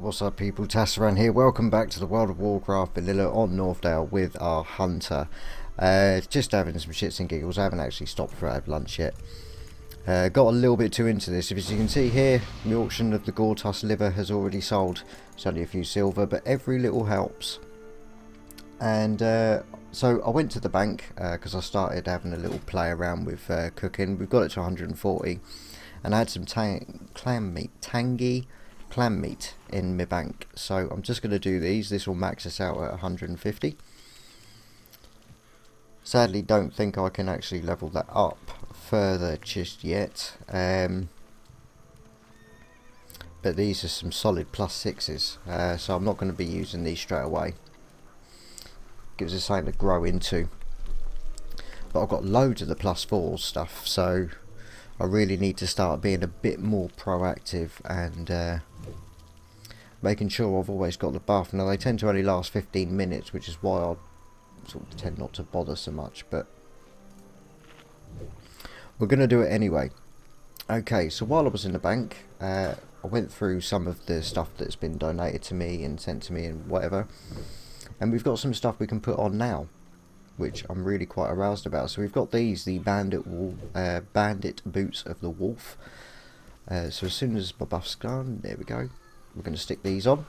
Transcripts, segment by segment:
What's up people, Tasaran here, welcome back to the World of Warcraft Vanilla on Northdale with our hunter. Just having some shits and giggles. I haven't actually stopped for out of lunch yet. Got a little bit too into this. As you can see here, the auction of the Gortus liver has already sold. It's only a few silver, but every little helps. And so I went to the bank because I started having a little play around with cooking. We've got it to 140, and I had some tangy clam meat in my bank, so I'm just going to do these. This will max us out at 150. Sadly, don't think I can actually level that up further just yet, but these are some solid +6s, so I'm not going to be using these straight away. Gives us something to grow into, but I've got loads of the +4 stuff, so I really need to start being a bit more proactive and making sure I've always got the buff. Now they tend to only last 15 minutes, which is why I sort of tend not to bother so much, but we're going to do it anyway. Okay, so while I was in the bank, I went through some of the stuff that's been donated to me and sent to me and whatever, and we've got some stuff we can put on now, which I'm really quite aroused about. So we've got these, the bandit boots of the wolf. So as soon as my buff's gone, there we go. We're going to stick these on.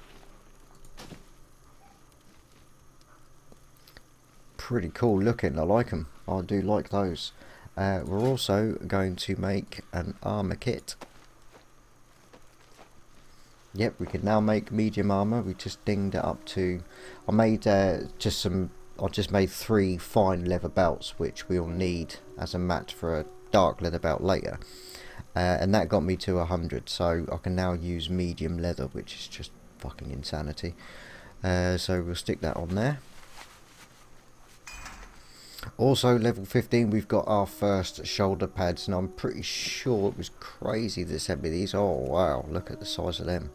Pretty cool looking, I like them. I do like those. We're also going to make an armor kit. Yep, we can now make medium armor. We just dinged it up to, I made I just made 3 fine leather belts, which we'll need as a match for a dark leather belt later. And that got me to 100, so I can now use medium leather, which is just fucking insanity. So we'll stick that on there. Also, level 15, we've got our first shoulder pads, and I'm pretty sure it was crazy that sent me these. Oh wow, look at the size of them.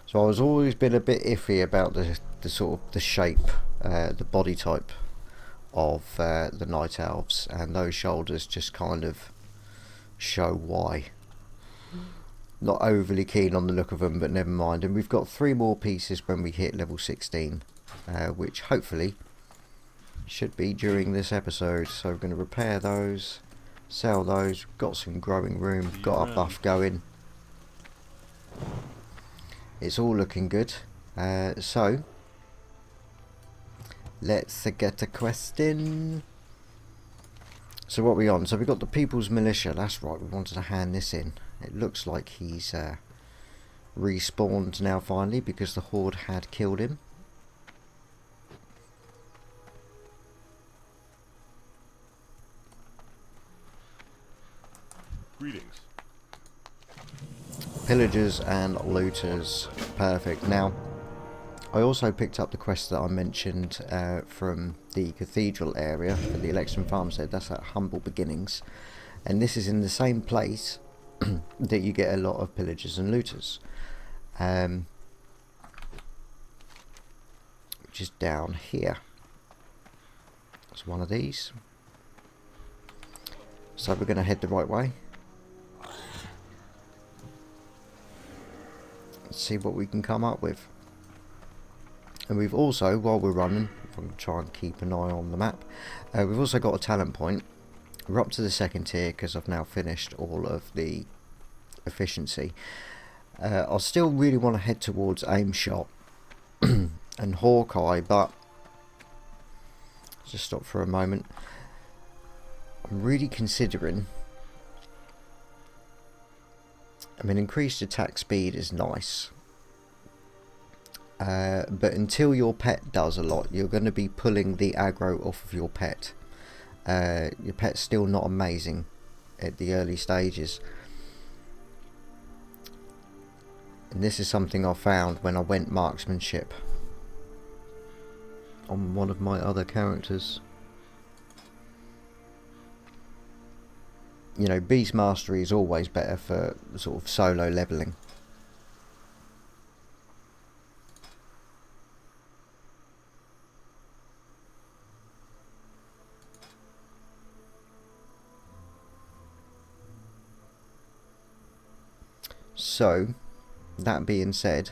So I was always been a bit iffy about the sort of the shape, the body type of the night elves, and those shoulders just kind of show why. Not overly keen on the look of them, but never mind. And we've got 3 more pieces when we hit level 16, which hopefully should be during this episode. So we're going to repair those, sell those. We've got some growing room, got our buff going. It's all looking good. So let's get a quest in. So what are we on? So we've got the People's Militia. That's right, we wanted to hand this in. It looks like he's respawned now finally, because the Horde had killed him. Greetings. Pillagers and looters. Perfect. Now, I also picked up the quest that I mentioned from the cathedral area for the election farmstead. That's at Humble Beginnings, and this is in the same place that you get a lot of pillagers and looters, which is down here. It's one of these. So we're going to head the right way. Let's see what we can come up with. And we've also, while we're running, if I can try and keep an eye on the map, we've also got a talent point. We're up to the 2nd tier because I've now finished all of the efficiency. I still really want to head towards aim shot and Hawkeye, but just stop for a moment. I'm really considering, I mean, increased attack speed is nice. But until your pet does a lot, you're going to be pulling the aggro off of your pet. Your pet's still not amazing at the early stages. And this is something I found when I went marksmanship on one of my other characters. You know, beast mastery is always better for sort of solo leveling. So, that being said,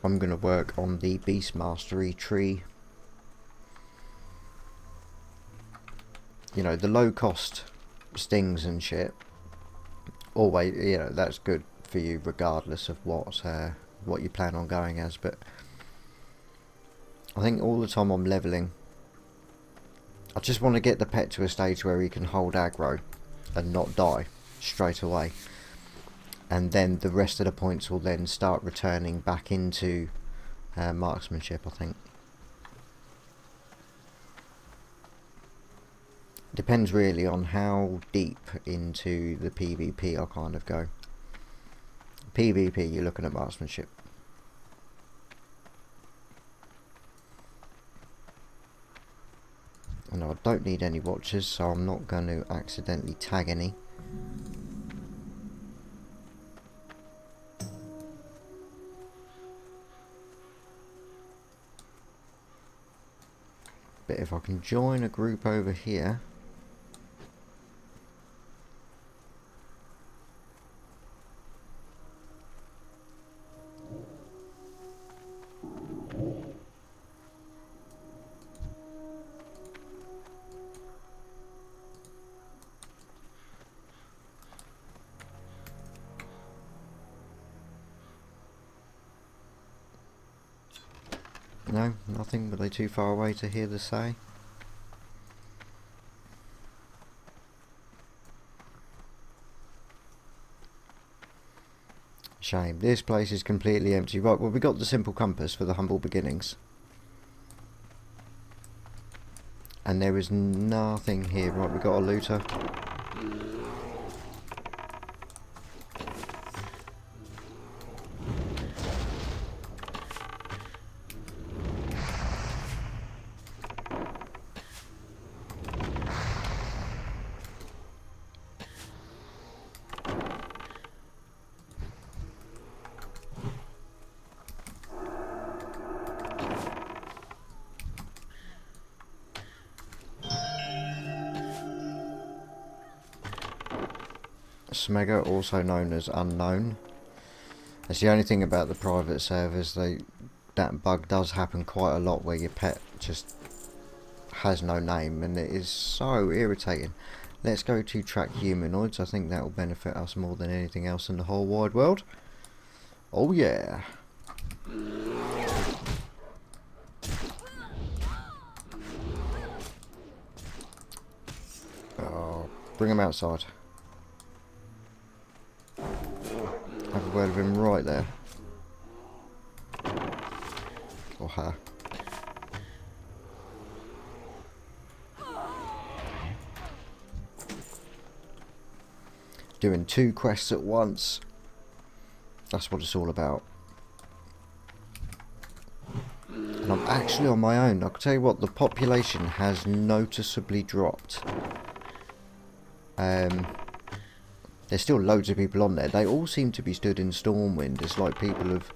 I'm going to work on the Beast Mastery tree. You know, the low cost stings and shit, always, you know, that's good for you regardless of what you plan on going as. But I think all the time I'm leveling, I just want to get the pet to a stage where he can hold aggro and not die straight away. And then the rest of the points will then start returning back into marksmanship, I think. Depends really on how deep into the PvP I kind of go. PvP, you're looking at marksmanship. And I don't need any watchers, so I'm not going to accidentally tag any. But if I can join a group over here, no, nothing. Were they too far away to hear the say? Shame. This place is completely empty. Right, well, we got the simple compass for the humble beginnings. And there is nothing here. Right, we got a looter. Smegger, also known as unknown. That's the only thing about the private servers, that bug does happen quite a lot where your pet just has no name, and it is so irritating. Let's go to track humanoids. I think that will benefit us more than anything else in the whole wide world. Oh yeah. Oh, bring him outside. Have a word with him right there. Or her. Doing 2 quests at once. That's what it's all about. And I'm actually on my own. I can tell you what, the population has noticeably dropped. There's still loads of people on there. They all seem to be stood in Stormwind. It's like people have...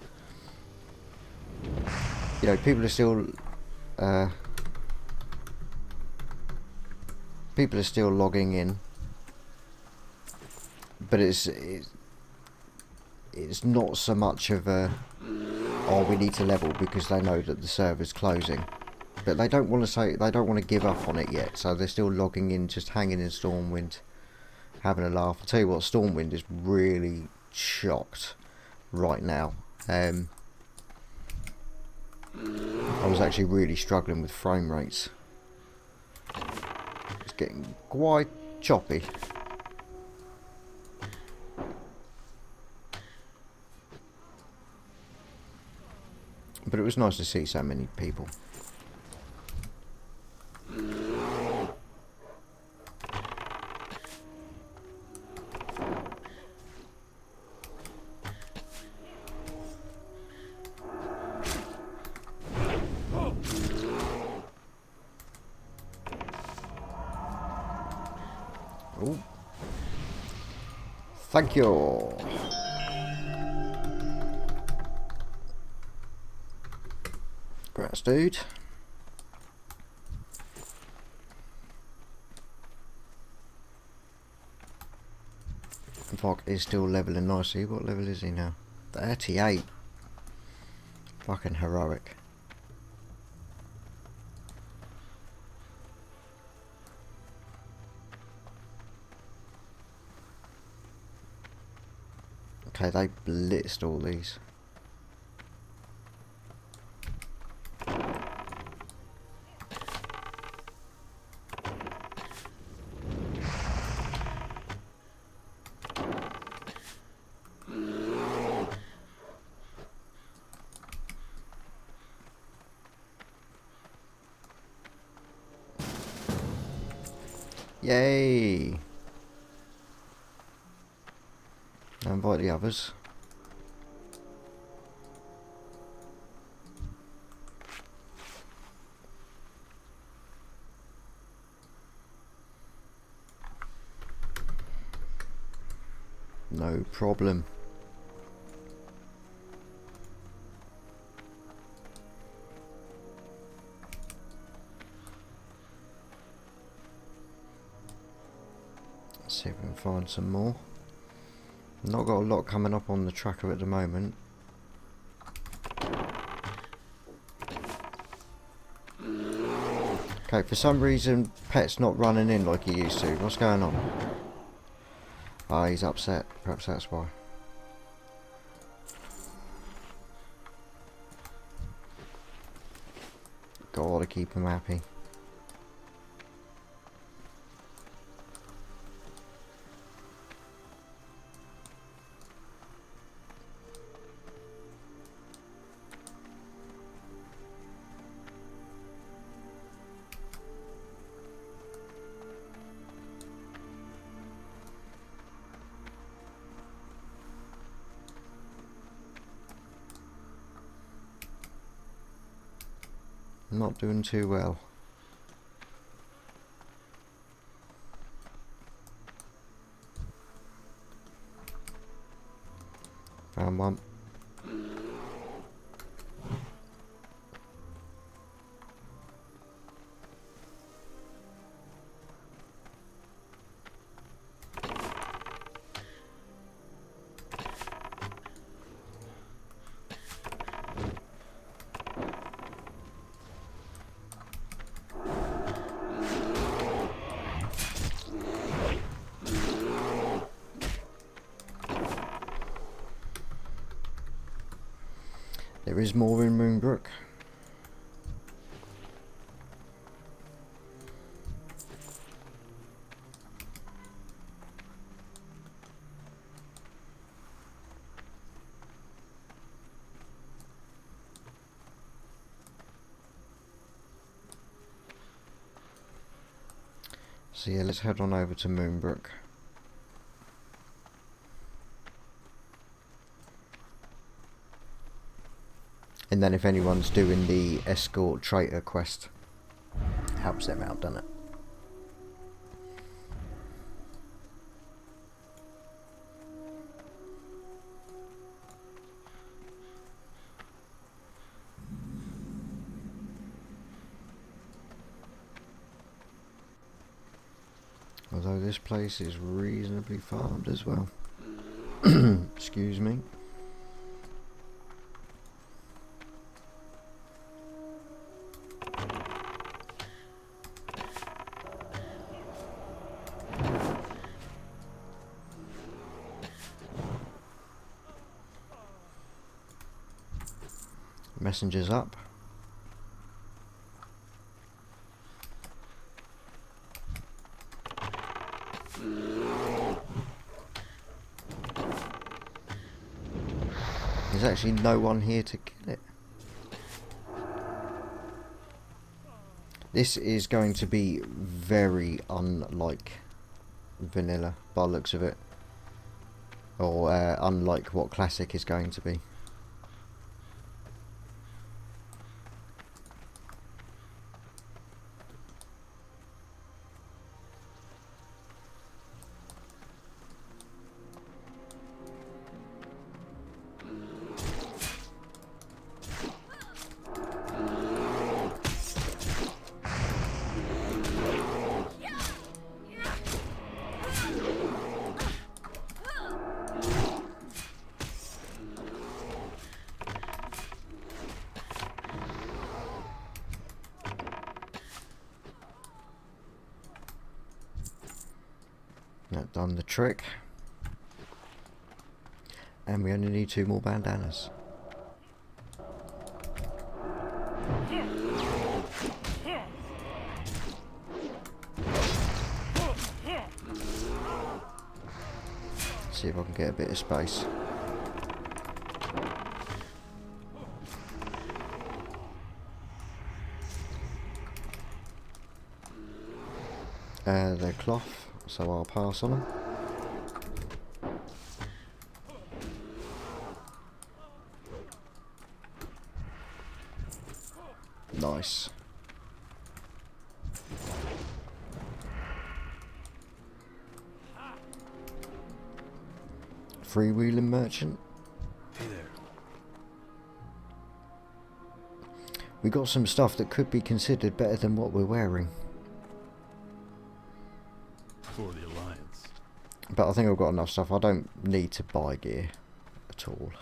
You know, people are still... people are still logging in. But it's not so much of a... Oh, we need to level because they know that the server's closing. But they don't want to say... They don't want to give up on it yet. So they're still logging in, just hanging in Stormwind. Having a laugh. I'll tell you what, Stormwind is really shocked right now. I was actually really struggling with frame rates. It's getting quite choppy. But it was nice to see so many people. Oh. Thank you. Grass dude. Fox is still leveling nicely. What level is he now? 38. Fucking heroic. Okay, they blitzed all these. Yay! Now invite the others. No problem. Let's see if we can find some more. Not got a lot coming up on the tracker at the moment. Okay, for some reason Pet's not running in like he used to. What's going on? Ah, he's upset. Perhaps that's why. Gotta keep him happy. Not doing too well. Found one. There is more in Moonbrook. So yeah, let's head on over to Moonbrook. And then if anyone's doing the escort traitor quest, helps them out, doesn't it? Although this place is reasonably farmed as well. Excuse me. Messengers up. There's actually no one here to kill it. This is going to be very unlike vanilla by the looks of it, or unlike what classic is going to be. That done the trick. And we only need 2 more bandanas. See if I can get a bit of space. They're cloth, so I'll pass on them. Nice. Freewheeling merchant. Hey there. We got some stuff that could be considered better than what we're wearing. For the Alliance. But I think I've got enough stuff. I don't need to buy gear at all.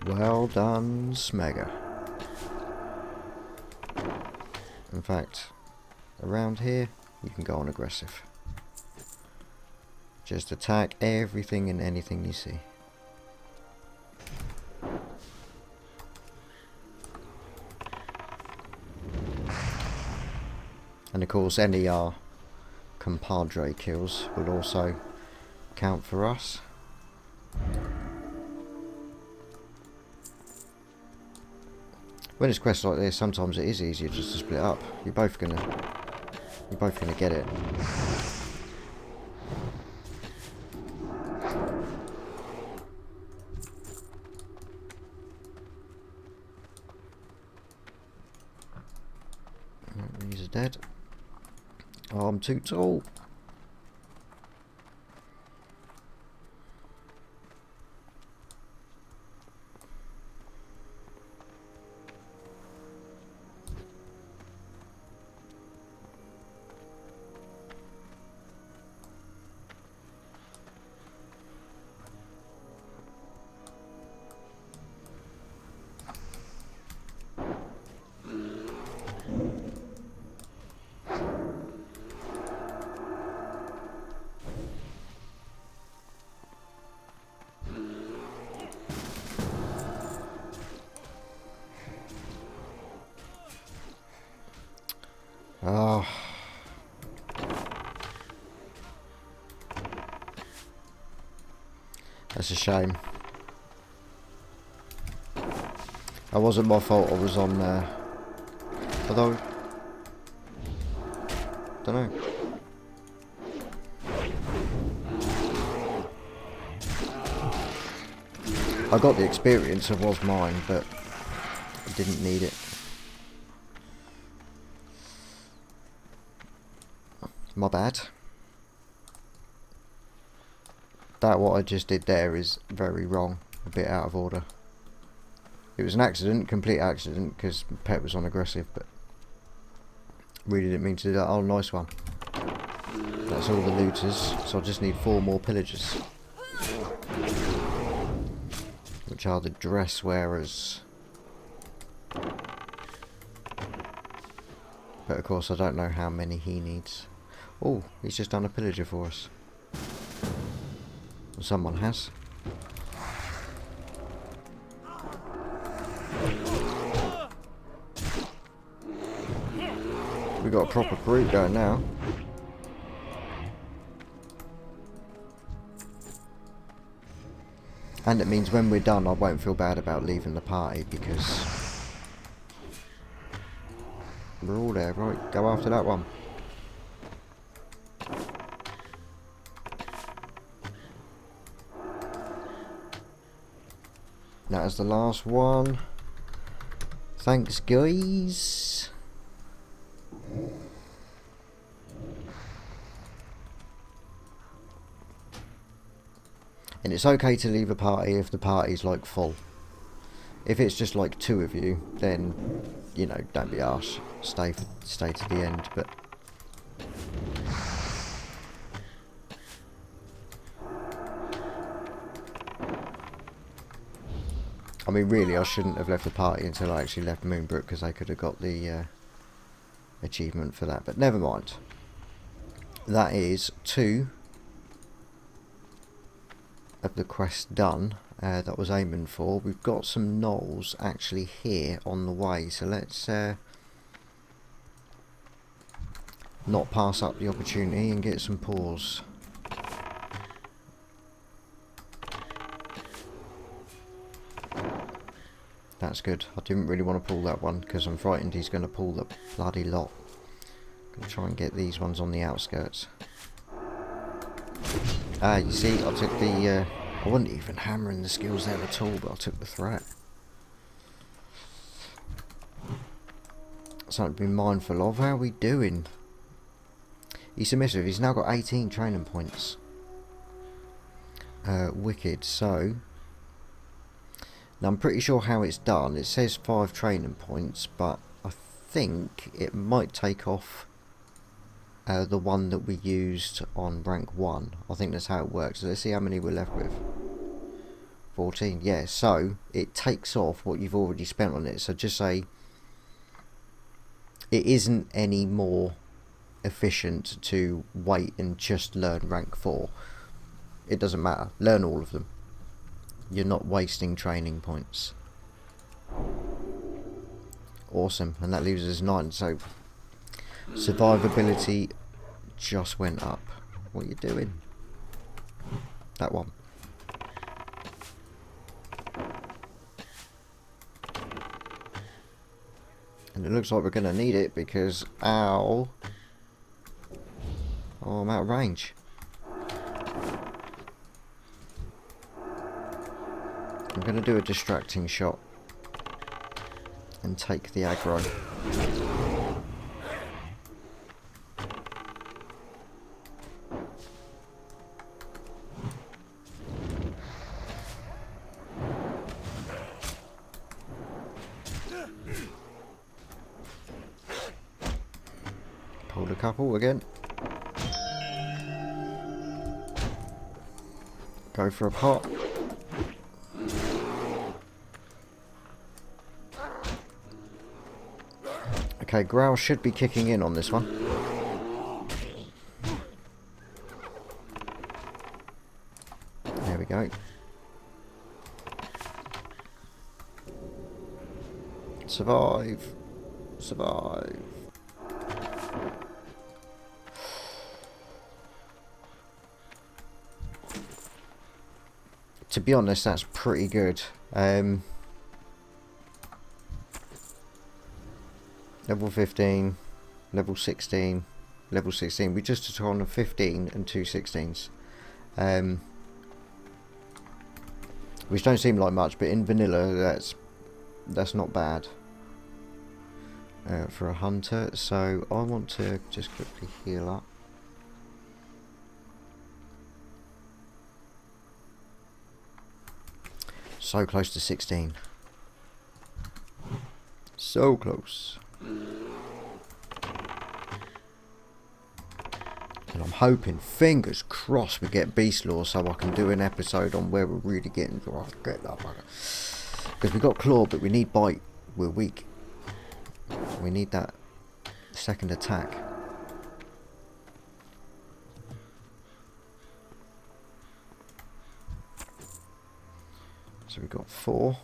Well done, Smegger. In fact, around here, you can go on aggressive. Just attack everything and anything you see. And of course, any compadre kills will also count for us. When it's quests like this, sometimes it is easier just to split up. You're both gonna get it. Right, these are dead. Oh, I'm too tall. Oh. That's a shame. That wasn't my fault, I was on although don't know. I got the experience, it was mine, but I didn't need it. My bad. That what I just did there is very wrong, a bit out of order. It was an accident, complete accident, because pet was on aggressive, but really didn't mean to do that. Oh, nice one. That's all the looters, so I just need 4 more pillagers, which are the dress wearers. But of course I don't know how many he needs. Oh, he's just done a pillager for us. Well, someone has. We got a proper group going now. And it means when we're done I won't feel bad about leaving the party because we're all there. Right, go after that one. That is the last one. Thanks, guys. And it's okay to leave a party if the party's like full. If it's just like 2 of you, then, you know, don't be arse. Stay to the end, but... I mean, really, I shouldn't have left the party until I actually left Moonbrook, because I could have got the achievement for that. But never mind. That is 2 of the quests done that I was aiming for. We've got some gnolls actually here on the way, so let's not pass up the opportunity and get some paws. That's good. I didn't really want to pull that one because I'm frightened he's going to pull the bloody lot. Gonna try and get these ones on the outskirts. Ah, you see, I took the... I wasn't even hammering the skills there at all, but I took the threat. Something to be mindful of. How are we doing? He's submissive. He's now got 18 training points. Wicked. So... Now I'm pretty sure how it's done. It says 5 training points, but I think it might take off the one that we used on rank 1. I think that's how it works. So let's see how many we're left with. 14. Yeah, so it takes off what you've already spent on it. So just say it isn't any more efficient to wait and just learn rank 4. It doesn't matter. Learn all of them. You're not wasting training points. Awesome. And that leaves us 9. So survivability just went up. What are you doing? That one. And it looks like we're going to need it because ow. Oh, I'm out of range. I'm going to do a distracting shot and take the aggro. Pulled a couple again. Go for a pot. Okay, Growl should be kicking in on this one. There we go. Survive. Survive. To be honest, that's pretty good. Level 15, level 16, level 16. We just took on a 15 and 2 16s. Which don't seem like much, but in vanilla that's not bad for a hunter. So I want to just quickly heal up. So close to 16. So close. And I'm hoping, fingers crossed, we get Beast Law so I can do an episode on where we're really getting... Oh, get that bugger. Because we got Claw, but we need Bite. We're weak. We need that second attack. So we've got 4.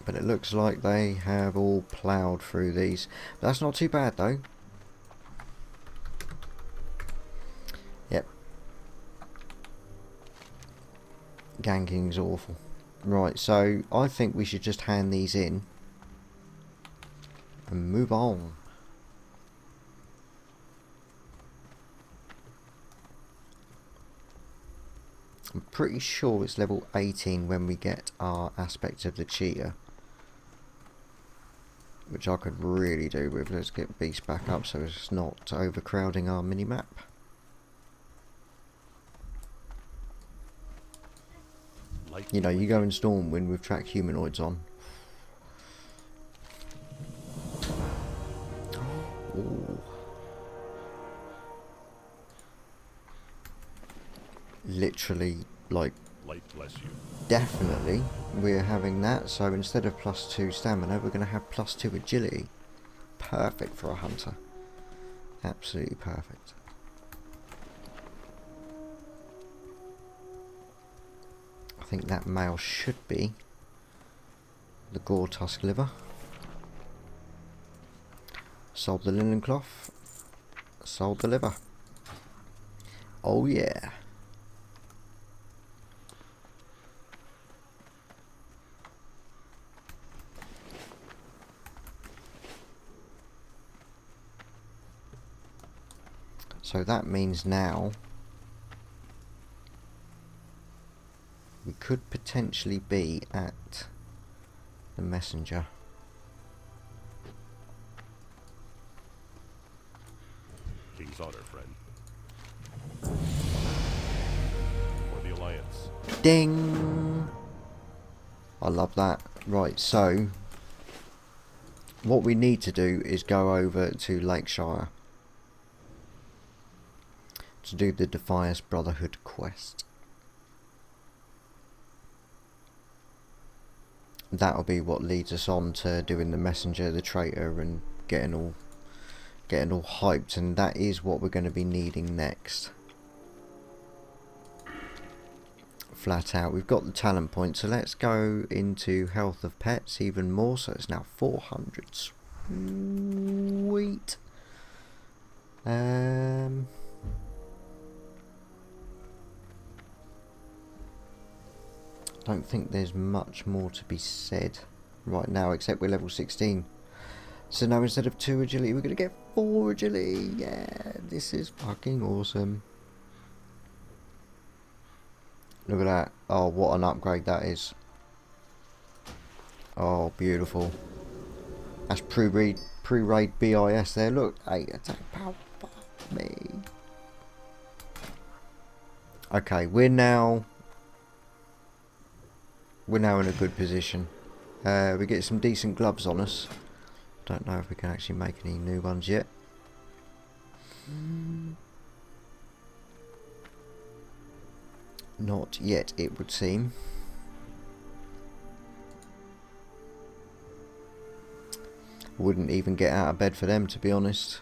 But it looks like they have all ploughed through these. But that's not too bad though. Yep. Ganking's awful. Right, so I think we should just hand these in and move on. I'm pretty sure it's level 18 when we get our aspect of the cheetah, which I could really do with. Let's get Beast back up so it's not overcrowding our mini-map. Light You know, you go in Stormwind with track humanoids on. Ooh. Literally, like, Light bless you. definitely we're having that. So instead of +2 stamina, we're going to have +2 agility. Perfect for a hunter. Absolutely perfect. I think that male should be the gore tusk liver. Sold the linen cloth. Sold the liver. Oh yeah. So that means now we could potentially be at the messenger. King's honor, friend. For the Alliance. Ding! I love that. Right, so what we need to do is go over to Lakeshire to do the Defias Brotherhood quest. That'll be what leads us on to doing the messenger, the traitor, and getting all hyped, and that is what we're going to be needing next. Flat out. We've got the talent point, so let's go into health of pets even more. So it's now 400. Sweet. Don't think there's much more to be said right now, except we're level 16. So now instead of 2 agility, we're going to get 4 agility. Yeah, this is fucking awesome. Look at that. Oh, what an upgrade that is. Oh, beautiful. That's pre-raid BIS there. Look, 8 attack power. Fuck me. Okay, we're now in a good position. We get some decent gloves on us. Don't know if we can actually make any new ones yet. Not yet, it would seem. Wouldn't even get out of bed for them, to be honest.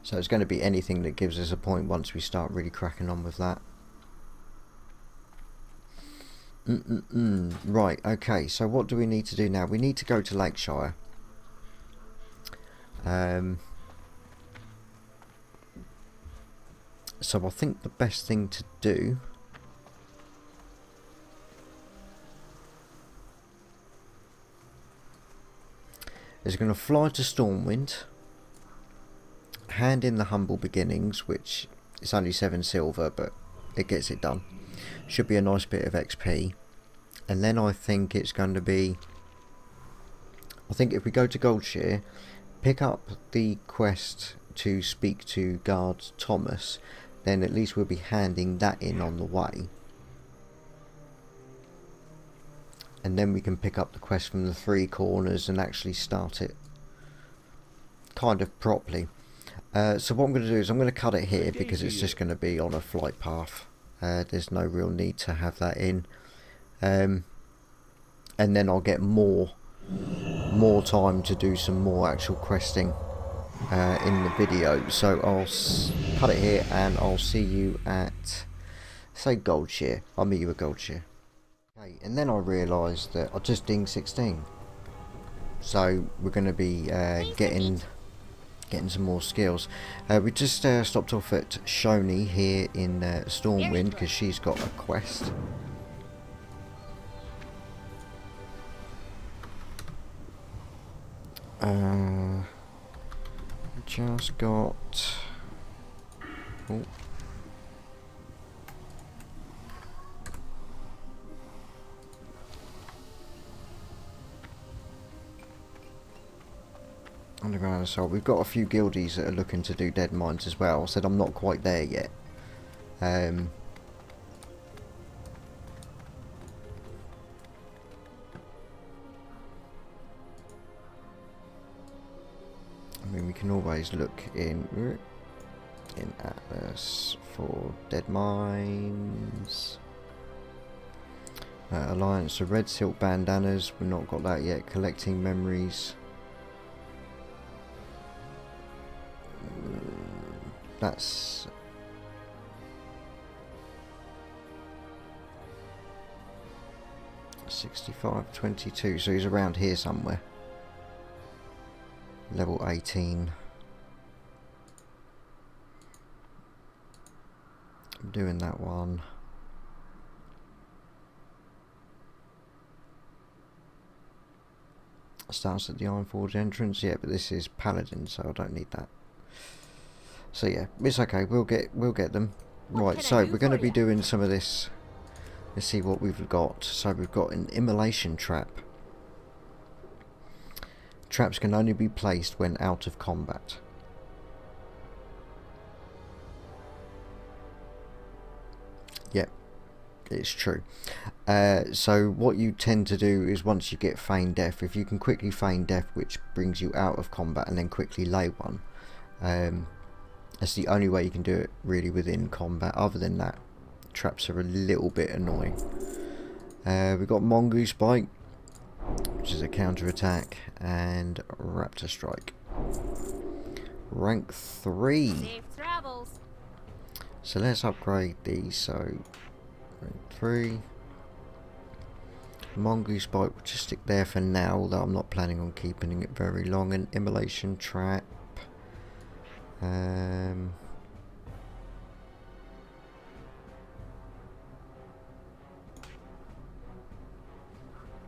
So it's going to be anything that gives us a point once we start really cracking on with that. Right, okay, so what do we need to do now? We need to go to Lakeshire. So I think the best thing to do is going to fly to Stormwind, hand in the humble beginnings, which is only 7 silver, but it gets it done. Should be a nice bit of XP. And then I think it's going to be, I think if we go to Goldshire, pick up the quest to speak to Guard Thomas, then at least we'll be handing that in on the way. And then we can pick up the quest from the 3 corners and actually start it kind of properly. So what I'm going to do is I'm going to cut it here because it's just going to be on a flight path. There's no real need to have that in. And then I'll get more time to do some more actual questing in the video. So I'll cut it here and I'll see you at, say, Goldshire. I'll meet you at Goldshire. Okay, and then I realised that I just dinged 16. So we're going to be getting some more skills. We just stopped off at Shoni here in Stormwind because she's got a quest. Just got... Oh. Underground assault. We've got a few guildies that are looking to do dead mines as well. I said I'm not quite there yet. I mean, we can always look in Atlas for dead mines. Alliance of red silk bandanas. We've not got that yet. Collecting memories. That's 65-22. So he's around here somewhere. Level 18. I'm doing that one. Starts at the Ironforge entrance. Yeah, but this is Paladin, so I don't need that. So yeah, it's okay. We'll get them. Right. So we're going to be doing some of this. Let's see what we've got. So we've got an immolation trap. Traps can only be placed when out of combat. Yep, it's true. So what you tend to do is once you get feign death, if you can quickly feign death, which brings you out of combat, and then quickly lay one, that's the only way you can do it really within combat. Other than that, traps are a little bit annoying. We've got Mongoose Bite, which is a counter attack, and Raptor Strike. Rank 3. Safe travels. So let's upgrade these. So rank 3. Mongoose Bite will just stick there for now, although I'm not planning on keeping it very long. An immolation trap.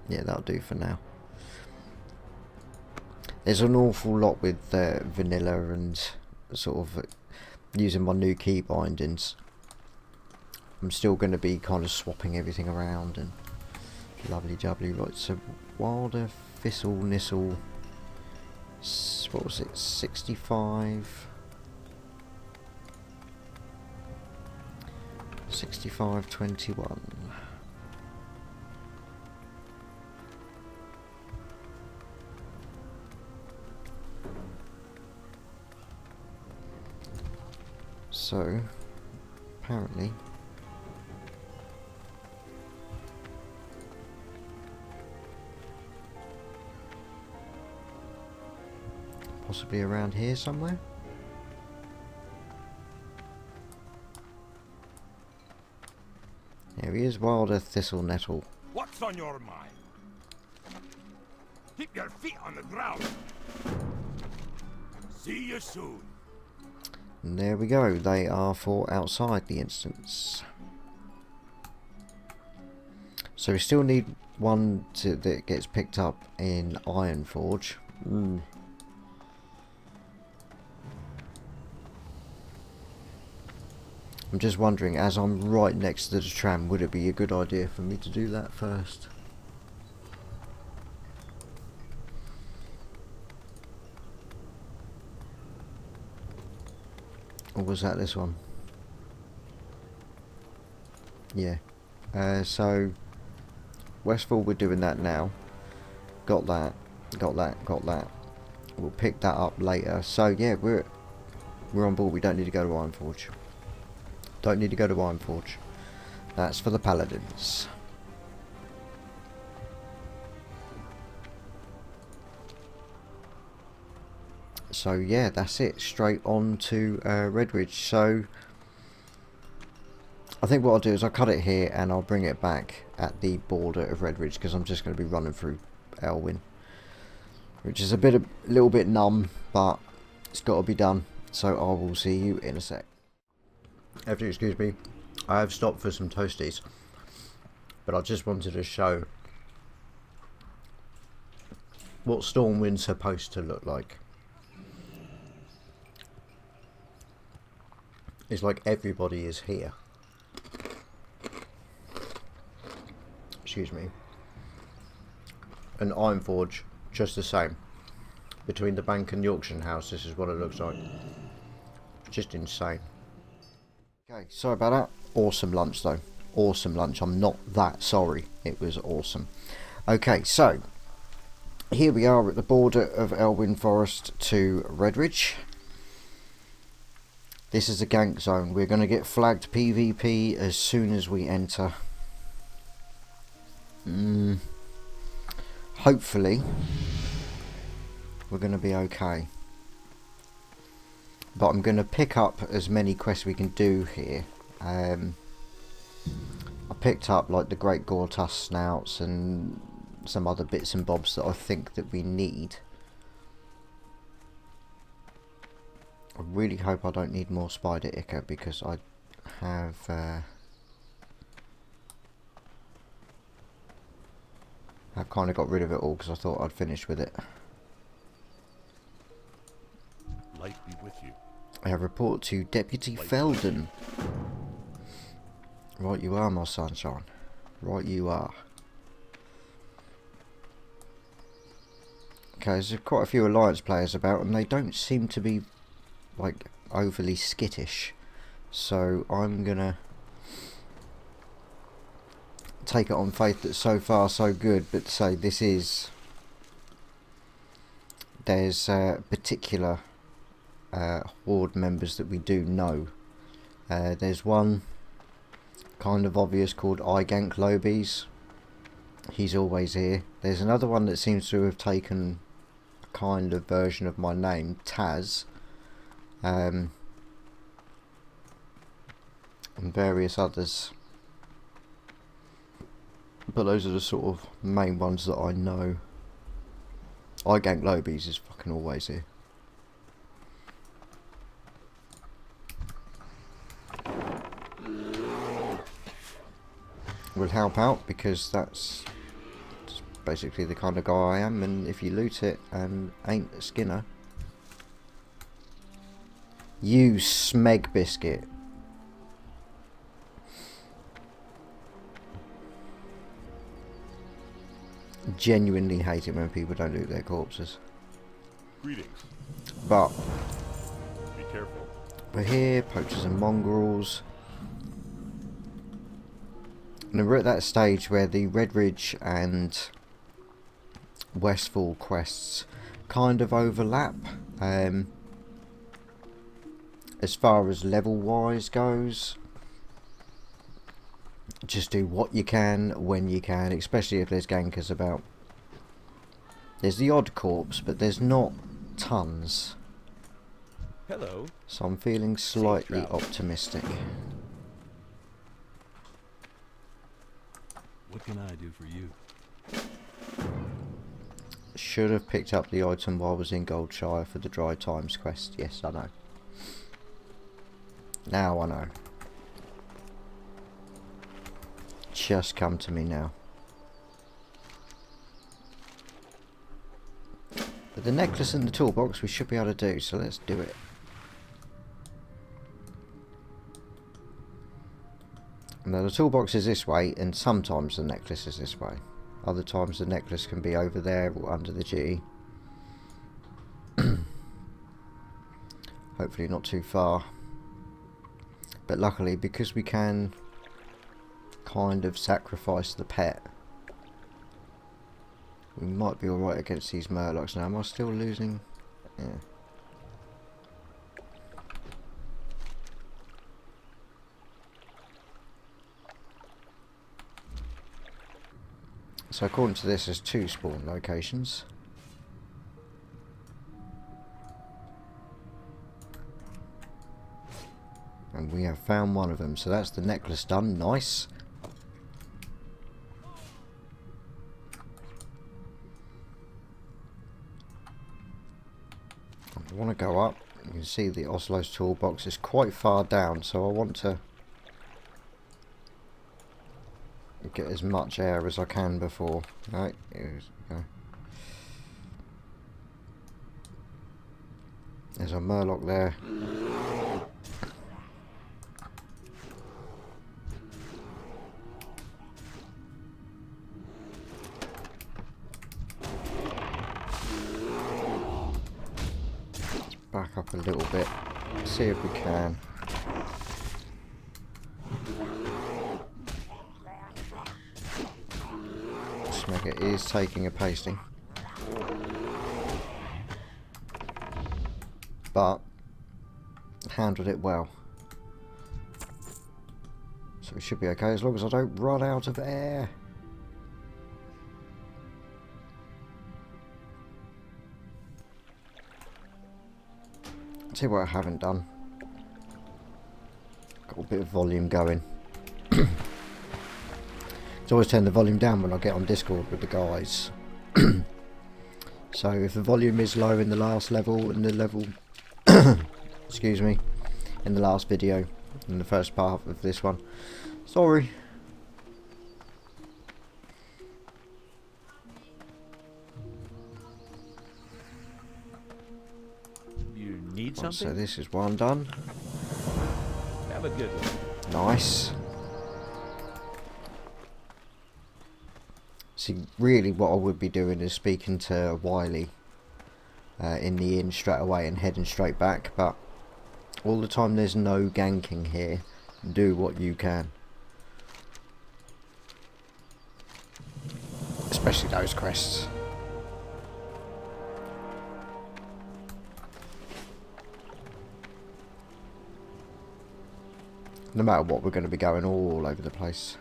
Yeah, that'll do for now. There's an awful lot with vanilla and sort of using my new key bindings. I'm still going to be kind of swapping everything around and lovely jubbly. Right, so Wilder Thistle Nissel, what was it, 65? 65-21. So, apparently, possibly around here somewhere. There he is, Wilder Thistle Nettle. What's on your mind? Keep your feet on the ground. See you soon. And there we go, they are for outside the instance. So we still need one that gets picked up in Ironforge. I'm just wondering, as I'm right next to the tram, would it be a good idea for me to do that first? Or was that this one? Yeah. So Westfall, we're doing that now. Got that. We'll pick that up later. So yeah, we're on board. We don't need to go to Ironforge. Don't need to go to Ironforge. That's for the Paladins. So yeah, that's it. Straight on to Redridge. So I think what I'll do is I'll cut it here and I'll bring it back at the border of Redridge, because I'm just going to be running through Elwyn, which is a little bit numb, but it's got to be done. So I will see you in a sec. Have to excuse me, I have stopped for some toasties, but I just wanted to show what Stormwind's supposed to look like. It's like everybody is here. Excuse me. And Ironforge, just the same. Between the bank and the auction house, this is what it looks like. Just insane. Okay, sorry about Awesome lunch though. Awesome lunch. I'm not that sorry. It was awesome. Okay, so here we are at the border of Elwyn Forest to Redridge. This is a gank zone. We're going to get flagged PvP as soon as we enter. Hopefully we're going to be okay. But I'm going to pick up as many quests we can do here. I picked up like the Great Gortus snouts and some other bits and bobs that I think that we need. I really hope I don't need more spider ichor, because I have I've kind of got rid of it all because I thought I'd finish with it. Light be with you. I have report to Deputy Felden. Right you are, my sunshine. Right you are. Okay, there's quite a few Alliance players about, and they don't seem to be like overly skittish. So I'm gonna take it on faith that so far so good, but say this is, there's particular Horde members that we do know. There's one kind of obvious called Igank Lobies. He's always here. There's another one that seems to have taken a kind of version of my name, Taz, and various others. But those are the sort of main ones that I know. Igank Lobies is fucking always here. Will help out because that's basically the kind of guy I am, and if you loot it and ain't a Skinner, you smeg biscuit. Genuinely hate it when people don't loot their corpses. Greetings. But Be careful. we're here, poachers and mongrels. And we're at that stage where the Redridge and Westfall quests kind of overlap. As far as level wise goes, just do what you can when you can, especially if there's gankers about. There's the odd corpse, but there's not tons. Hello. So I'm feeling slightly optimistic. What can I do for you? Should have picked up the item while I was in Goldshire for the Dry Times quest. Yes, I know. Now I know. Just come to me now. But the necklace and the toolbox we should be able to do, so let's do it. Now the toolbox is this way, and sometimes the necklace is this way. Other times the necklace can be over there or under the G. Hopefully not too far. But luckily, because we can kind of sacrifice the pet, we might be alright against these murlocs. Now, am I still losing? Yeah. So according to this, there's 2 spawn locations. And we have found one of them, so that's the necklace done. Nice. I want to go up. You can see the Oslo's toolbox is quite far down, so I want to get as much air as I can before. Right, here we go. There's a murloc there. Back up a little bit, see if we can. it is taking a pasting. But handled it well. So we should be okay as long as I don't run out of air. See what I haven't done. Got a bit of volume going. It's always turn the volume down when I get on Discord with the guys. So if the volume is low in the last level, in the level, excuse me, in the last video, in the first part of this one, sorry. You need Right, something? so this is one done. Have a good one. Nice. See, really what I would be doing is speaking to Wiley in the inn straight away and heading straight back, but all the time there's no ganking here. Do what you can. Especially those quests. No matter what, we're going to be going all over the place.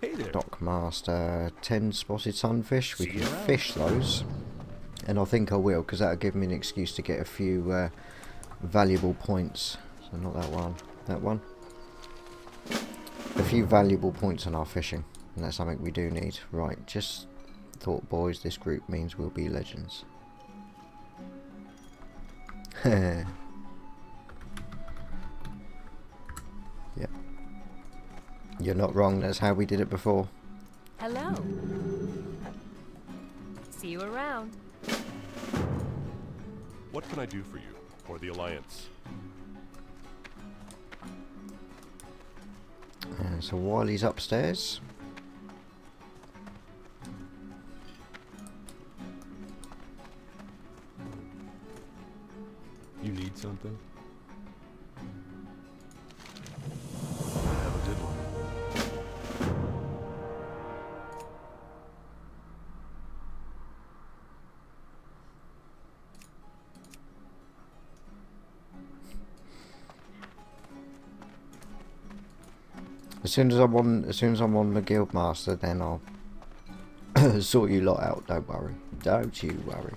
Hey there. Dockmaster, 10 spotted sunfish. We See can you around. fish those. And I think I will, because that'll give me an excuse to get a few valuable points. So not that one, that one. A few valuable points on our fishing. And that's something we do need. Right, just thought, boys, this group means we'll be legends. Yep. You're not wrong, that's how we did it before. Hello. See you around. What can I do for you, or the Alliance? So Wiley's upstairs. You need something? Have a good one. As soon as I'm on the guild master, then I'll sort you lot out. Don't worry. Don't you worry.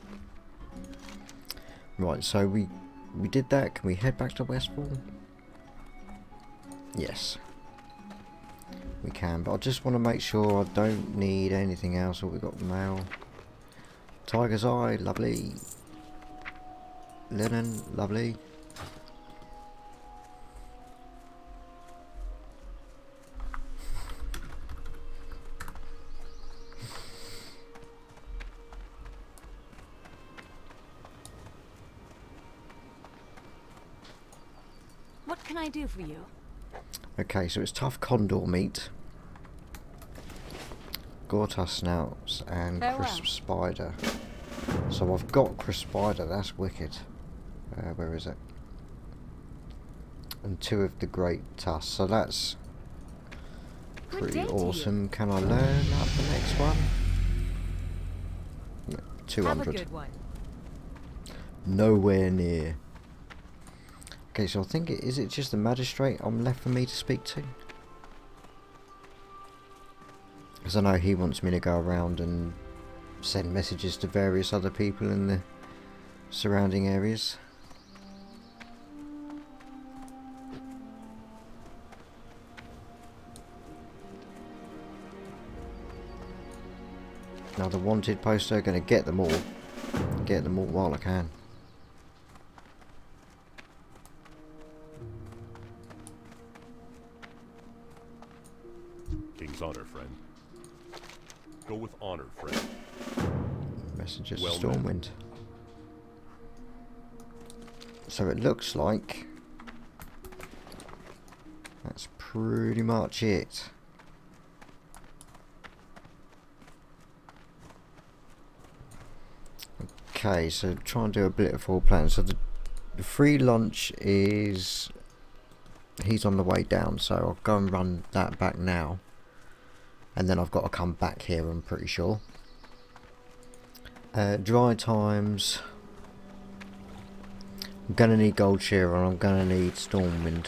Right, so we did that. Can we head back to Westfall? Yes, we can. But I just want to make sure I don't need anything else. Oh, we got mail. Tiger's eye, lovely. Linen, lovely. What can I do for you? Okay, so it's tough condor meat, gorta snouts, and Farewell. crisp spider. So I've got crisp spider. That's wicked. Where is it? And 2 of the great tusks. So that's Good pretty day to you. awesome. Can I learn up the next one? Yeah, Have a 200. good one. Nowhere near. Okay, so I think is it just the magistrate I'm left for me to speak to? Because I know he wants me to go around and send messages to various other people in the surrounding areas. Now the wanted poster, going to get them all. Get them all while I can. King's honor, friend. Go with honor, friend. Messages Well of Stormwind. So it looks like that's pretty much it. Okay, so try and do a bit of foreplan. So the free lunch is, he's on the way down, so I'll go and run that back now. and then I've got to come back here, I'm pretty sure. Dry times. I'm gonna need Gold Shearer and I'm gonna need Stormwind.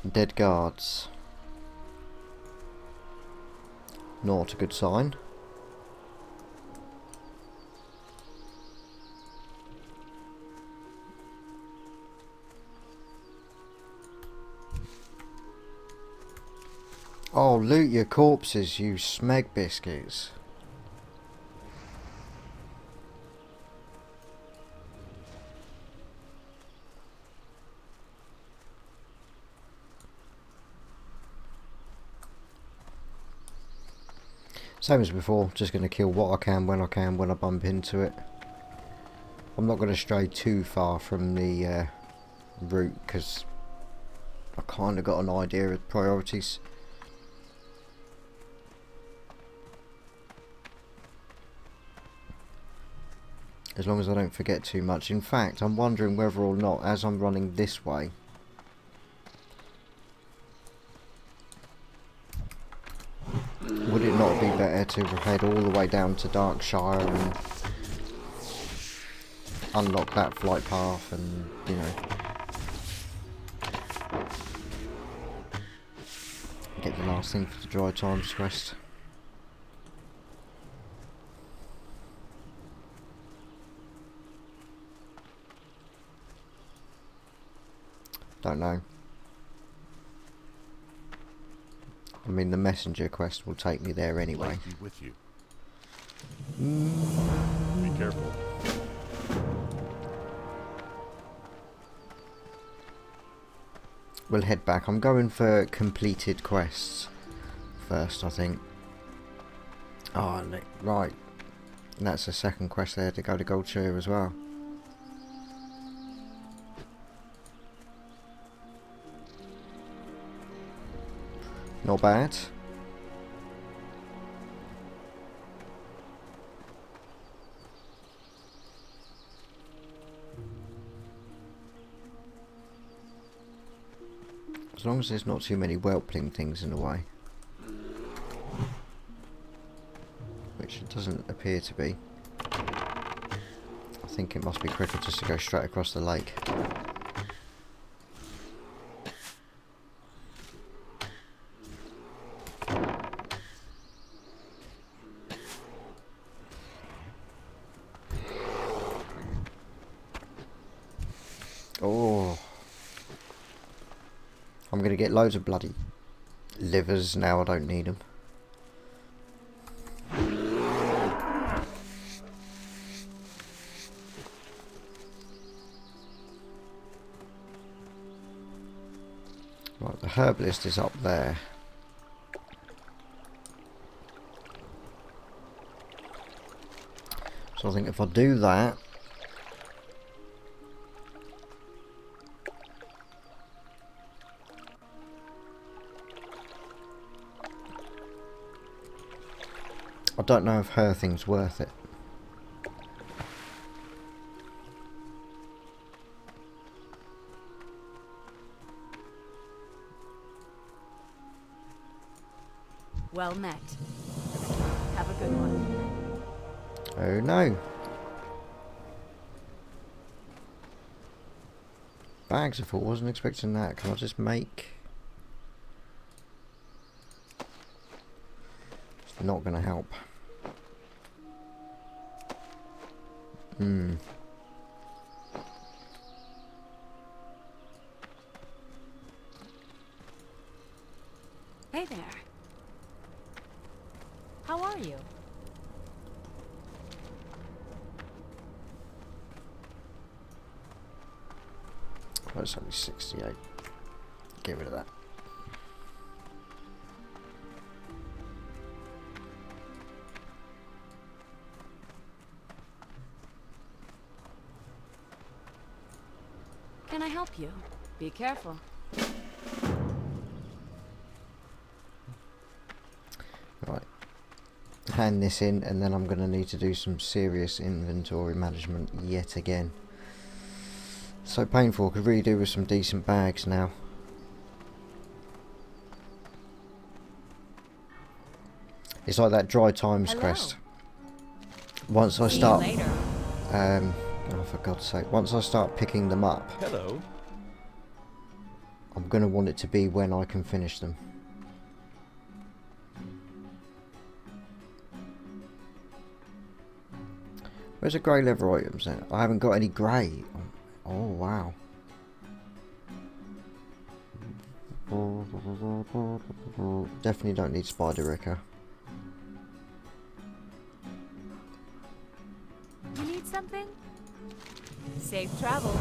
Dead guards. Not a good sign. Oh, loot your corpses, you smeg biscuits. Same as before, just going to kill what I can when I bump into it. I'm not going to stray too far from the route because I kind of got an idea of priorities. As long as I don't forget too much. In fact, I'm wondering whether or not, as I'm running this way, would it not be better to head all the way down to Darkshire and unlock that flight path and, you know, get the last thing for the Dry Times quest? Don't know. I mean, the messenger quest will take me there anyway. Light be with you. Be careful. We'll head back. I'm going for completed quests first, I think. Oh, right. And that's the second quest there to go to Gold Shearer as well. Not bad. As long as there's not too many whelpling things in the way. Which it doesn't appear to be. I think it must be quicker just to go straight across the lake. Oh, I'm gonna get loads of bloody livers now. I don't need them. Right, the herbalist is up there. So I think if I do that, I don't know if her thing's worth it. Well met. Have a good one. Oh no. Bags are full, wasn't expecting that. Can I just make... It's not going to help. Hey there. How are you? Oh, it's only 68. Get rid of that. Can I help you? Be careful. Right. Hand this in, and then I'm going to need to do some serious inventory management yet again. So painful. Could really do with some decent bags now. It's like that dry times Hello. quest. Once I See you start, later. oh for God's sake, once I start picking them up, Hello. I'm going to want it to be when I can finish them. Where's the grey leather items then? I haven't got any grey. Oh wow. Definitely don't need spider wrecker. You need something? Safe travels.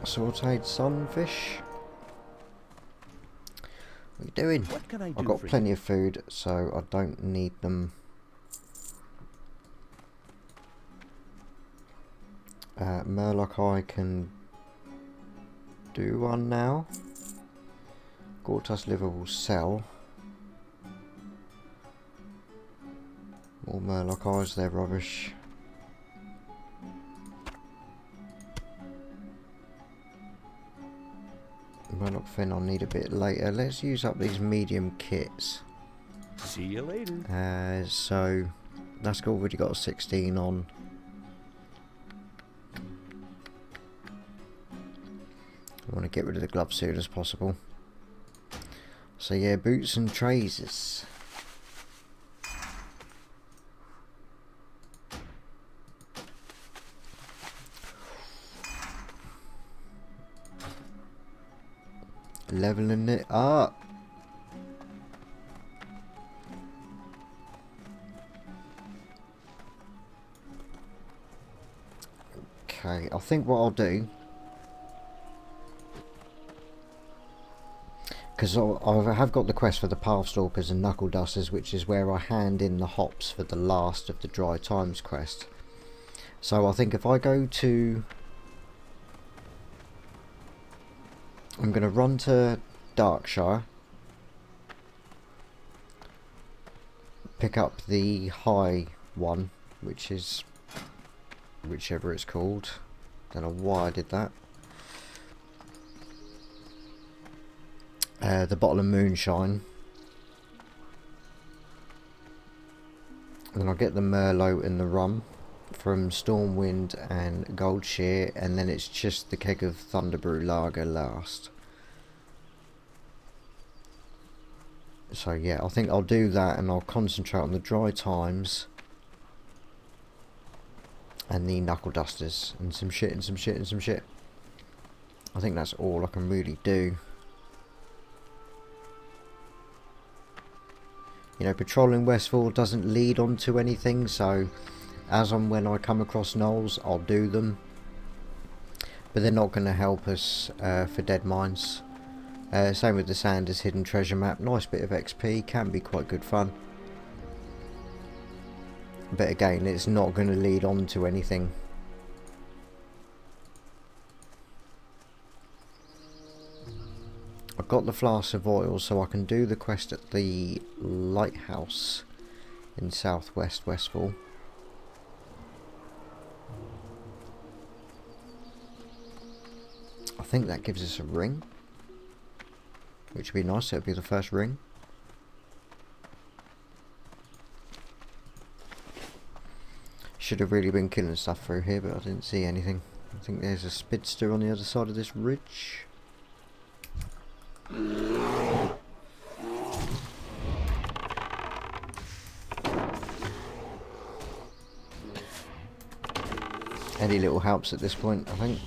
Sauteed sunfish. What are you doing? What can I do I've got for plenty of food, so I don't need them. Murloc I can do one now. Gortus liver will sell. More Murloc eyes, they're rubbish. Murloc fin I'll need a bit later. Let's use up these medium kits. See you later. So that's already got a 16 on. I want to get rid of the gloves as soon as possible. So yeah, boots and trousers. Leveling it up. Okay, I think what I'll do, because I have got the quest for the Pathstalkers and Knuckle Dusters, which is where I hand in the hops for the last of the Dry Times quest. So I think if I go to, I'm going to run to Darkshire, pick up the high one, which is whichever it's called. Don't know why I did that. The bottle of moonshine. And then I'll get the Merlot and the rum from Stormwind and Goldshear, and then it's just the keg of Thunderbrew Lager last. So yeah, I think I'll do that, and I'll concentrate on the Dry Times and the Knuckle Dusters and some shit and some shit and some shit. I think that's all I can really do. You know, patrolling Westfall doesn't lead on to anything, so as and when I come across gnolls, I'll do them. But they're not going to help us for dead mines. Same with the Sanders Hidden Treasure Map. Nice bit of XP, can be quite good fun. But again, it's not going to lead on to anything. I've got the flask of oil, so I can do the quest at the lighthouse in southwest Westfall. I think that gives us a ring, which would be nice. It would be the first ring. Should have really been killing stuff through here, but I didn't see anything. I think there's a speedster on the other side of this ridge. Any little helps at this point, I think.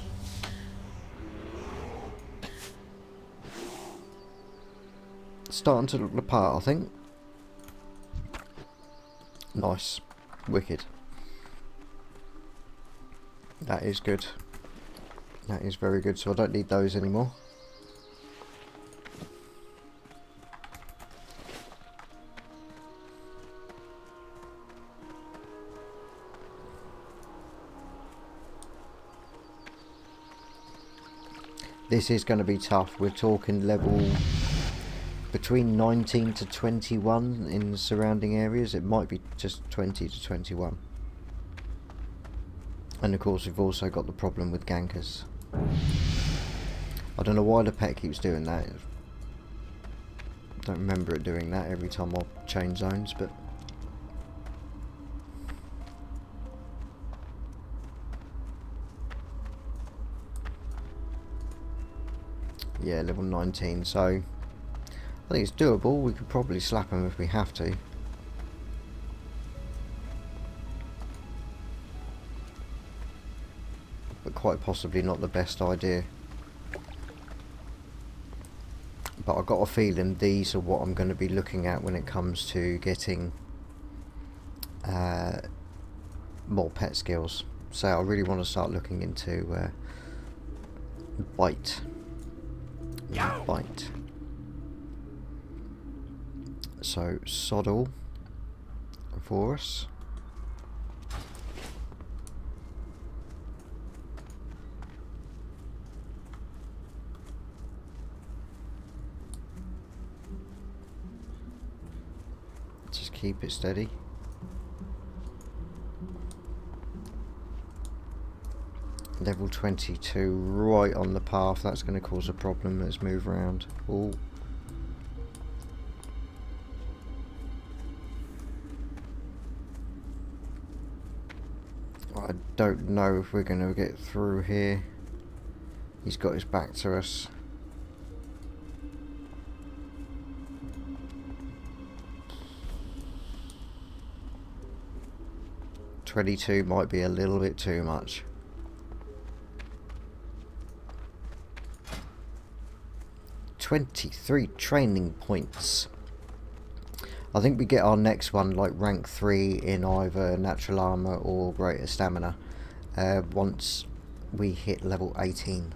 Starting to look the part, I think. Nice. Wicked. That is good. That is very good, so I don't need those anymore. This is going to be tough. We're talking level between 19 to 21 in the surrounding areas. It might be just 20 to 21. And of course we've also got the problem with gankers. I don't know why the pet keeps doing that. I don't remember it doing that every time I change zones, but yeah, level 19, so I think it's doable. We could probably slap him if we have to. But quite possibly not the best idea. But I've got a feeling these are what I'm going to be looking at when it comes to getting more pet skills. So I really want to start looking into bite. Bite. So Soddle for us. Just keep it steady. Level 22 right on the path. That's going to cause a problem. Let's move around. Ooh. I don't know if we're going to get through here. He's got his back to us. $22 might be a little bit too much. $23 training points. I think we get our next one like rank 3 in either natural armor or greater stamina once we hit level 18.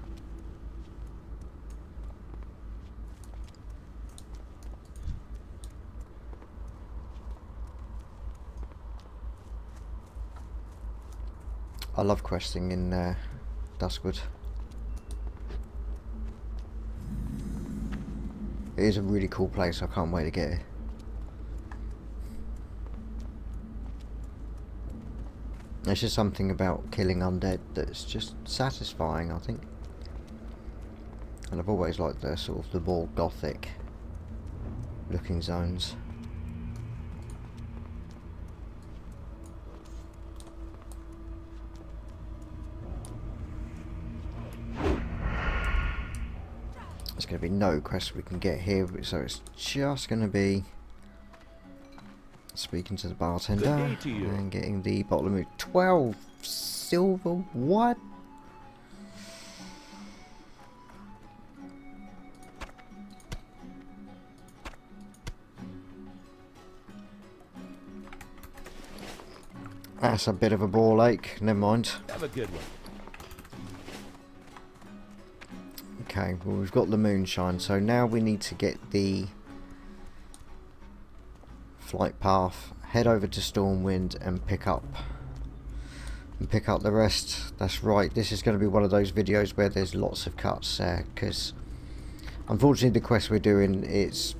I love questing in Duskwood. It is a really cool place. I can't wait to get it. There's just something about killing undead that's just satisfying, I think. And I've always liked the sort of the more gothic looking zones. There's going to be no quest we can get here, so it's just going to be speaking to the bartender and getting the bottle of mood. 12 silver? What? That's a bit of a ball ache. Never mind. Have a good one. Okay, well we've got the moonshine, so now we need to get the flight path, head over to Stormwind and pick up the rest. That's right, this is going to be one of those videos where there's lots of cuts there, because unfortunately the quest we're doing, it's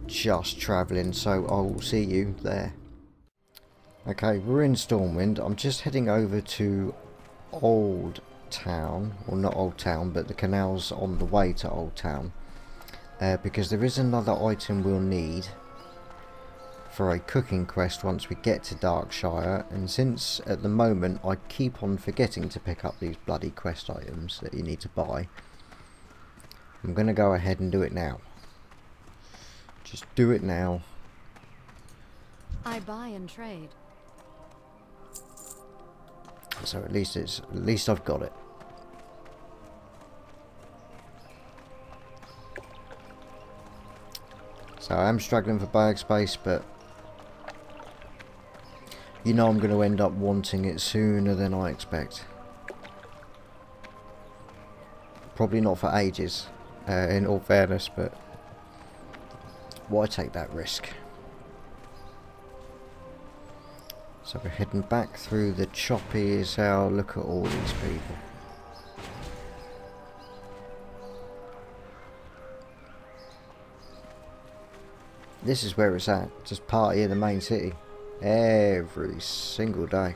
just travelling, so I will see you there. Okay, we're in Stormwind. I'm just heading over to Old Town, or not Old Town, but the canal's on the way to Old Town, because there is another item we'll need for a cooking quest once we get to Darkshire, and since at the moment I keep on forgetting to pick up these bloody quest items that you need to buy, I'm going to go ahead and do it now. Just do it now. I buy and trade. So at least I've got it. So I am struggling for bag space, but you know I'm going to end up wanting it sooner than I expect. Probably not for ages, in all fairness, but why take that risk? So we're heading back through the choppy as hell. Look at all these people. This is where it's at. Just party in the main city. Every single day.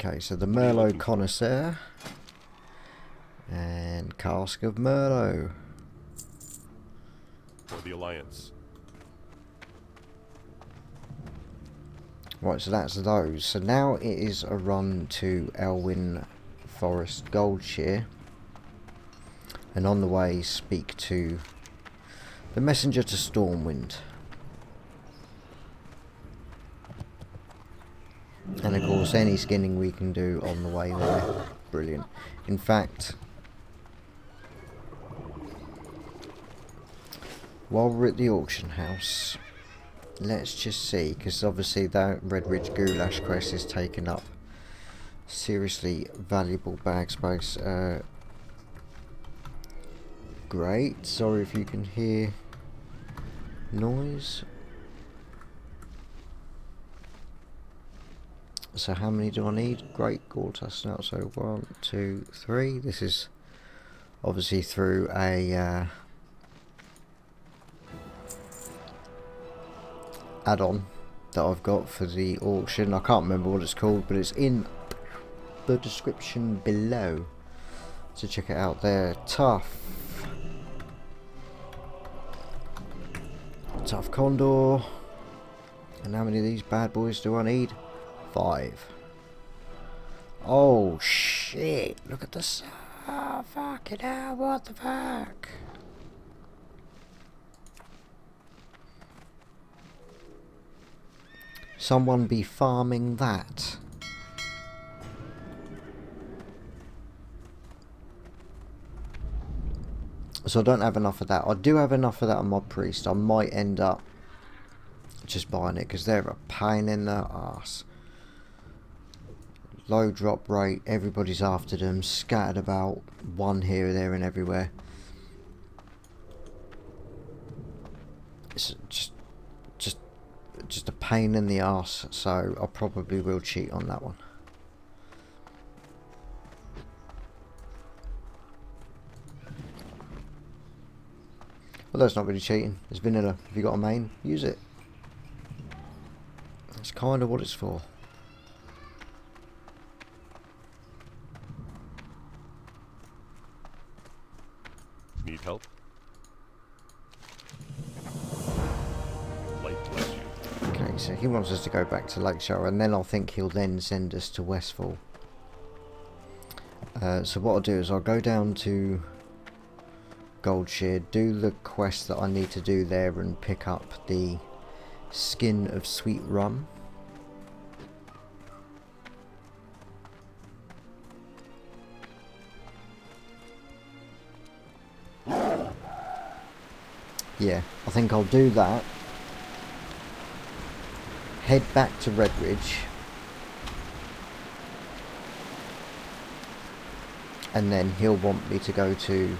Okay, so the Merlot Connoisseur and Cask of Merlot. For the Alliance. Right, so that's those. So now it is a run to Elwyn Forest Goldshire, and on the way speak to the messenger to Stormwind. And of course any skinning we can do on the way there. Brilliant. In fact, while we're at the auction house, let's just see, because obviously that Redridge Goulash quest is taking up seriously valuable bag space. Great, sorry if you can hear noise. So how many do I need? Great, gorgeous. Now, so 1, 2, 3. This is obviously through a add-on that I've got for the auction. I can't remember what it's called, but it's in the description below, so check it out there. Tough Condor. And how many of these bad boys do I need? 5. Oh shit, look at this. Oh fucking hell, what the fuck. Someone be farming that. So I don't have enough of that. I do have enough of that on my priest. I might end up just buying it because they're a pain in the arse. Low drop rate, everybody's after them, scattered about, one here, there and everywhere. It's just a pain in the arse, so I probably will cheat on that one. Well, that's not really cheating. It's vanilla. If you got a main, use it. That's kind of what it's for. Need help? Light bless you. Okay, so he wants us to go back to Lakeshore, and then I think he'll then send us to Westfall. So what I'll do is I'll go down to Goldshire, do the quest that I need to do there, and pick up the skin of sweet rum. Yeah, I think I'll do that. Head back to Redridge. And then he'll want me to go to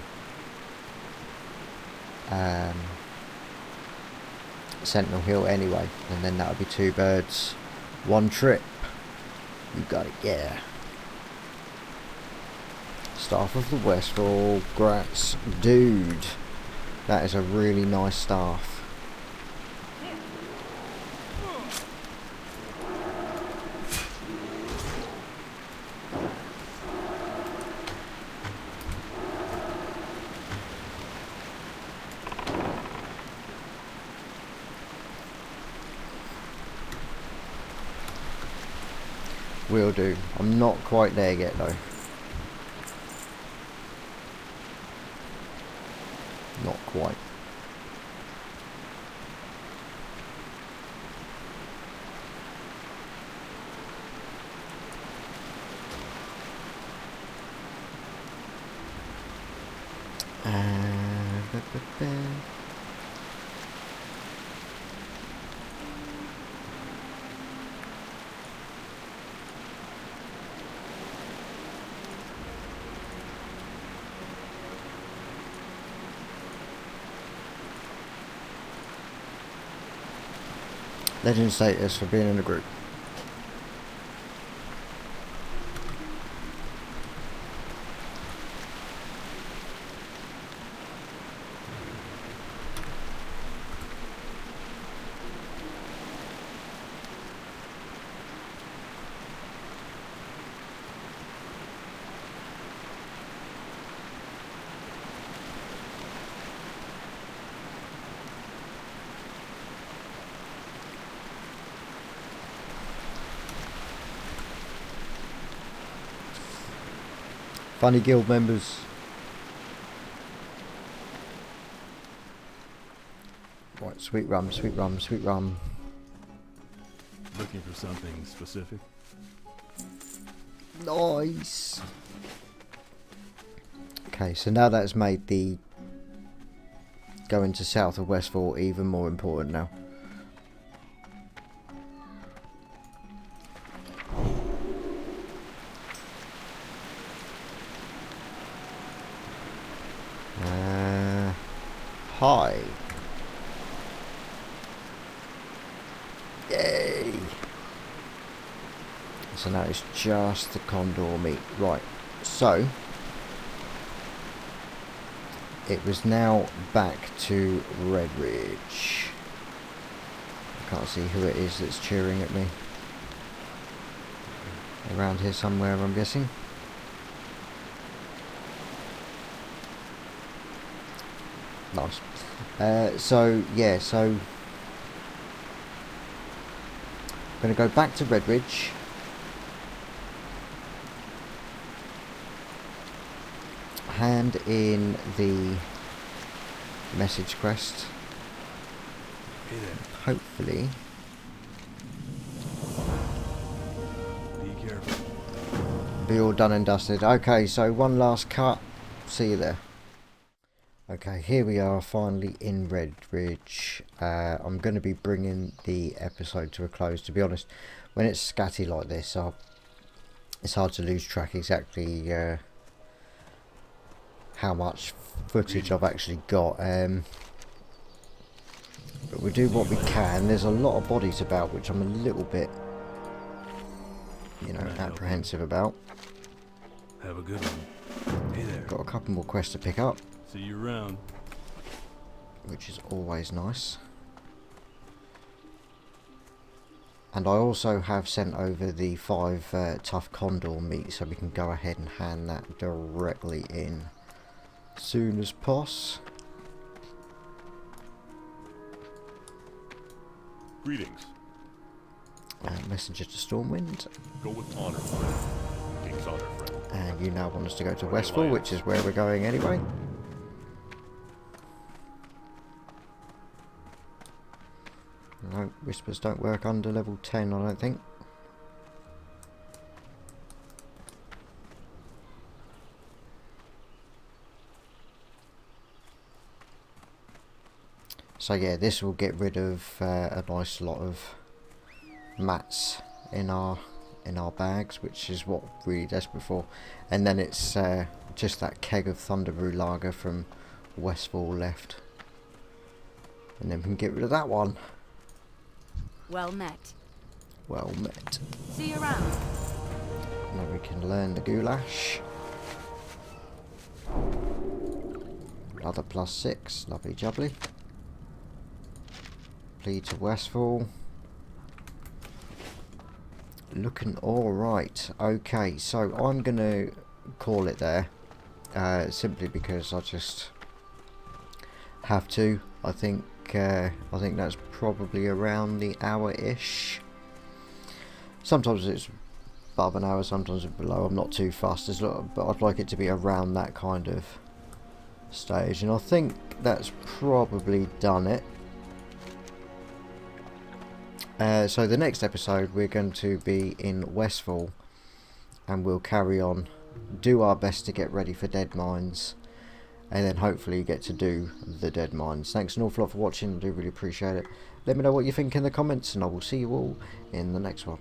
Sentinel Hill anyway. And then that'll be 2 birds, 1 trip. You got it, yeah. Staff of the Westfall, Grats, dude. That is a really nice staff. Will do. I'm not quite there yet though. Not quite. Legend status for being in a group. Funny guild members. Right, sweet rum, sweet rum, sweet rum. Looking for something specific? Nice. Okay, so now that's made the going to south of Westfall even more important now. Hi. Yay. So now it's just the condor meat. Right. So it was now back to Redridge. I can't see who it is that's cheering at me. Around here somewhere, I'm guessing. Nice. So yeah, so I'm going to go back to Redridge. Hand in the message quest. Hey there. Hopefully. Be careful. Be all done and dusted. Okay, so one last cut. See you there. Okay, here we are finally in Redridge. I'm going to be bringing the episode to a close. To be honest, when it's scatty like this, it's hard to lose track exactly how much footage I've actually got. But we'll do what we can. There's a lot of bodies about, which I'm a little bit, you know, apprehensive about. Have a good one. Hey there. Got a couple more quests to pick up, See you around. which is always nice. And I also have sent over the 5 tough condor meat, so we can go ahead and hand that directly in soon as pos. Greetings. Messenger to Stormwind. Go with honor, friend. King's honor, friend. And you now want us to go to Westfall, which is where we're going anyway. No, whispers don't work under level 10, I don't think. So yeah, this will get rid of a nice lot of mats in our bags, which is what we're really desperate for. And then it's just that keg of Thunderbrew lager from Westfall left, and then we can get rid of that one. Well met. Well met. See you around. Now we can learn the goulash. Another +6, lovely jubbly. Plead to Westfall. Looking alright. Okay, so I'm gonna call it there. Simply because I just have to. I think that's probably around the hour-ish. Sometimes it's above an hour, sometimes it's below. I'm not too fast, but I'd like it to be around that kind of stage. And I think that's probably done it. So the next episode we're going to be in Westfall, and we'll carry on, do our best to get ready for Dead Mines, and then hopefully get to do the Dead Mines. Thanks an awful lot for watching. I do really appreciate it. Let me know what you think in the comments, and I will see you all in the next one.